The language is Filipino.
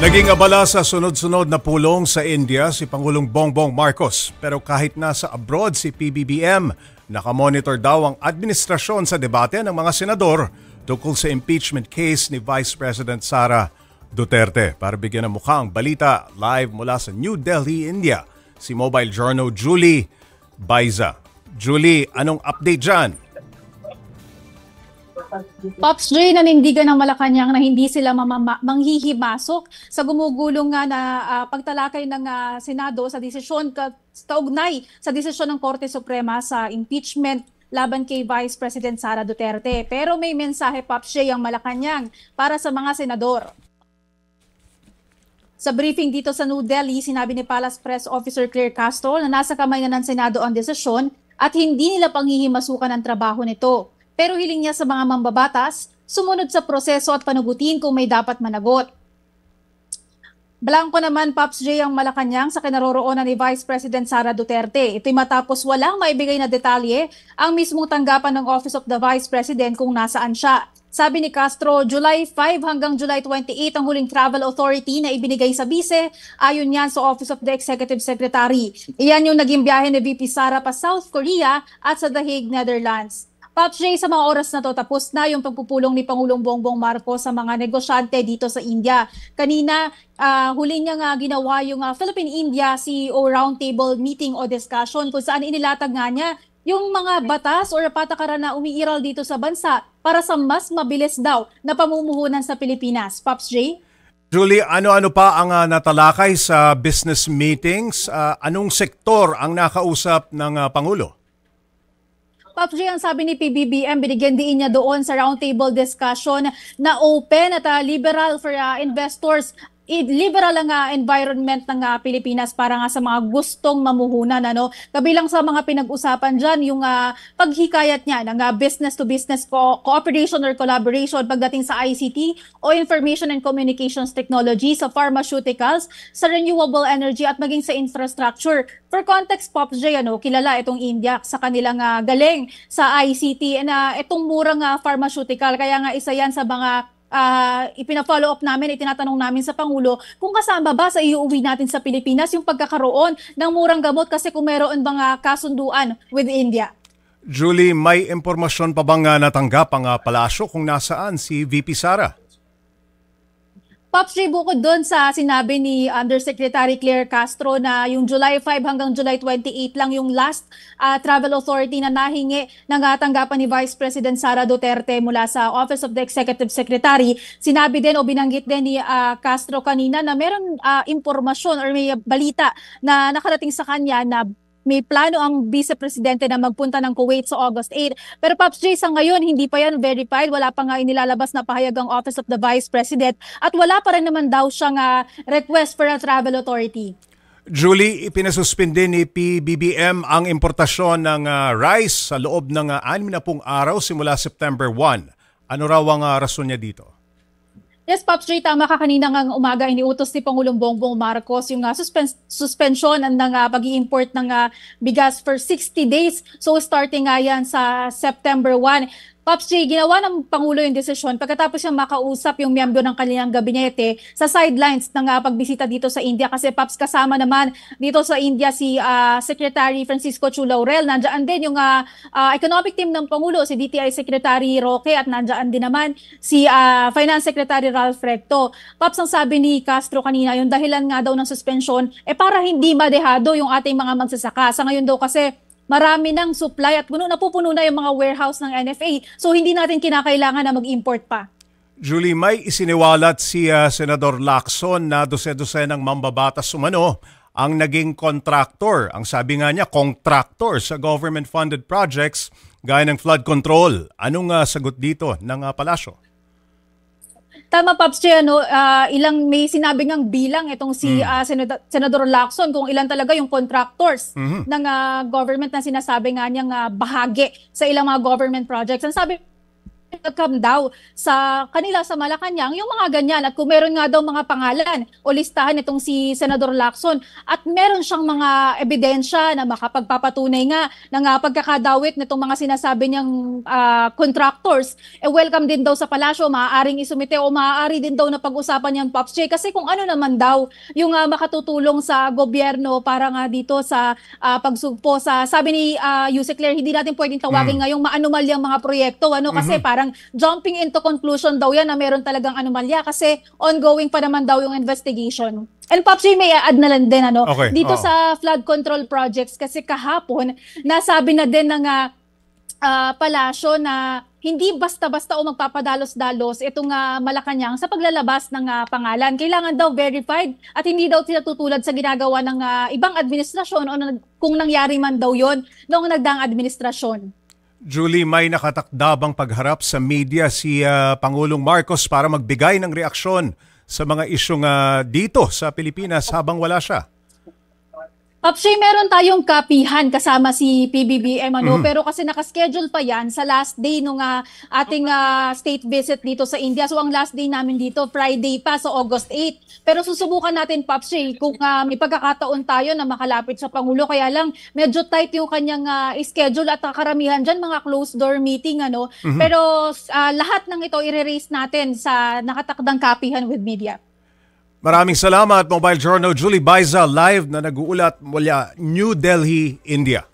Naging abala sa sunod-sunod na pulong sa India si Pangulong Bongbong Marcos. Pero kahit nasa abroad si PBBM, nakamonitor daw ang administrasyon sa debate ng mga senador tungkol sa impeachment case ni Vice President Sara Duterte. Para bigyan ng mukha ang balita, live mula sa New Delhi, India, si Mobile Journal Julie Baiza. Julie, anong update dyan? Pops J, nanindigan ng Malacanang na hindi sila manghihimasok sa gumugulong nga na pagtalakay ng Senado sa desisyon kaugnay sa desisyon ng Korte Suprema sa impeachment laban kay Vice President Sara Duterte. Pero may mensahe, Pops J, ang Malacanang para sa mga senador. Sa briefing dito sa New Delhi, sinabi ni Palace Press Officer Claire Castro na nasa kamay na ng Senado ang desisyon at hindi nila panghihimasukan ang trabaho nito. Pero hiling niya sa mga mambabatas, sumunod sa proseso at panugutin kung may dapat managot. Blanco naman, Pops J, ang Malacanang sa kinaroroonan ni Vice President Sara Duterte. Ito'y matapos walang maibigay na detalye ang mismong tanggapan ng Office of the Vice President kung nasaan siya. Sabi ni Castro, July 5 hanggang July 28 ang huling travel authority na ibinigay sa bise, ayon yan sa Office of the Executive Secretary. Iyan yung naging biyahe ni VP Sara pa South Korea at sa The Hague, Netherlands. Pops J, sa mga oras na to, tapos na yung pagpupulong ni Pangulong Bongbong Marcos sa mga negosyante dito sa India. Kanina, huli niya nga ginawa yung Philippine-India CEO Roundtable meeting o discussion kung saan inilatag nga niya yung mga batas o patakaran na umiiral dito sa bansa para sa mas mabilis daw na pamumuhunan sa Pilipinas. Pops J? Julie, ano-ano pa ang natalakay sa business meetings? Anong sektor ang nakausap ng Pangulo? Pops J, ang sabi ni PBBM, binigyan din niya doon sa roundtable discussion na open at liberal for investors. Liberal ang environment ng Pilipinas para nga sa mga gustong mamuhunan. Kabilang sa mga pinag-usapan dyan, yung paghikayat niya ng business-to-business cooperation or collaboration pagdating sa ICT o Information and Communications Technology, sa pharmaceuticals, sa renewable energy at maging sa infrastructure. For context, Pops J, kilala itong India sa kanilang galing sa ICT na itong murang pharmaceutical. Kaya nga isa yan sa mga ipina-follow up namin, itinatanong namin sa Pangulo kung kasama ba sa iuwi natin sa Pilipinas yung pagkakaroon ng murang gamot kasi kung meron bang kasunduan with India. Julie, may impormasyon pa bang natanggap ang palasyo kung nasaan si VP Sara? Pops J, bukod doon sa sinabi ni Undersecretary Claire Castro na yung July 5 hanggang July 28 lang yung last travel authority na nahingi ng tanggapan ni Vice President Sara Duterte mula sa Office of the Executive Secretary. Sinabi din o binanggit din ni Castro kanina na meron impormasyon or may balita na nakarating sa kanya na may plano ang Vice Presidente na magpunta ng Kuwait sa August 8. Pero Pops J, sa ngayon, hindi pa yan verified. Wala pa nga inilalabas na pahayag ang Office of the Vice President. At wala pa rin naman daw siyang request for a travel authority. Julie, ipinasuspindi ni PBBM ang importasyon ng rice sa loob ng 60 araw simula September 1. Ano raw ang rason niya dito? Yes, Pops J, tama ka, kanina ng umaga iniutos ni Pangulong Bongbong Marcos yung suspension ng pag-i-import ng bigas for 60 days. So starting nga yan sa September 1. Pops J, ginawa ng Pangulo yung desisyon pagkatapos siyang makausap yung miyembro ng kanilang gabinete sa sidelines ng pagbisita dito sa India. Kasi Pops, kasama naman dito sa India si Secretary Francisco Chu Laurel. Nandiyan din yung economic team ng Pangulo, si DTI Secretary Roque, at nandiyan din naman si Finance Secretary Ralph Recto. Pops, ang sabi ni Castro kanina, yung dahilan nga daw ng suspension para hindi madehado yung ating mga magsasaka. Sa ngayon daw kasi marami ng supply at napupuno na yung mga warehouse ng NFA. So hindi natin kinakailangan na mag-import pa. Julie, may isiniwalat si Senador Lacson na dose-dose ng mambabatas umano ang naging contractor. Ang sabi nga niya, contractor sa government-funded projects gaya ng flood control. Anong sagot dito ng palasyo? Tama, Pops J, may sinabi ngang bilang itong si Senador Lacson kung ilan talaga yung contractors ng government na sinasabi nga niyang bahagi sa ilang mga government projects. Ang sabi welcome daw sa kanila sa Malacanang yung mga ganyan. At kung meron nga daw mga pangalan o listahan itong si Senador Lacson at meron siyang mga ebidensya na makapagpapatunay nga ng pagkakadawit nitong mga sinasabi niyang contractors, welcome din daw sa palasyo, maaaring isumite o maaari din daw na pag-usapan niyang Pops J. Kasi kung ano naman daw yung makatutulong sa gobyerno para nga dito sa pagsugpo sa, sabi ni Yusek Claire, hindi natin pwedeng tawagin ngayong maanumalyang mga proyekto, kasi parang jumping into conclusion daw yan na meron talagang anomalya kasi ongoing pa naman daw yung investigation. And Pops J, may add na lang din Okay, dito sa flood control projects kasi kahapon nasabi na din ng palasyo na hindi basta-basta o magpapadalos-dalos itong Malacanang sa paglalabas ng pangalan. Kailangan daw verified at hindi daw tinatutulad sa ginagawa ng ibang administrasyon o kung nangyari man daw yon noong nagdaang administrasyon. Julie, may nakatakdabang pagharap sa media si Pangulong Marcos para magbigay ng reaksyon sa mga isyong dito sa Pilipinas habang wala siya. Pops J, meron tayong kapihan kasama si PBBM, pero kasi nakaschedule pa yan sa last day nung ating state visit dito sa India. So ang last day namin dito, Friday pa, so August 8. Pero susubukan natin, Pops J, kung may pagkakataon tayo na makalapit sa Pangulo. Kaya lang, medyo tight yung kanyang schedule at karamihan dyan, mga closed door meeting. Pero lahat ng ito i-raise natin sa nakatakdang kapihan with media. Maraming salamat, Mobile Journal Julie Baiza, live na nag-uulat mula New Delhi, India.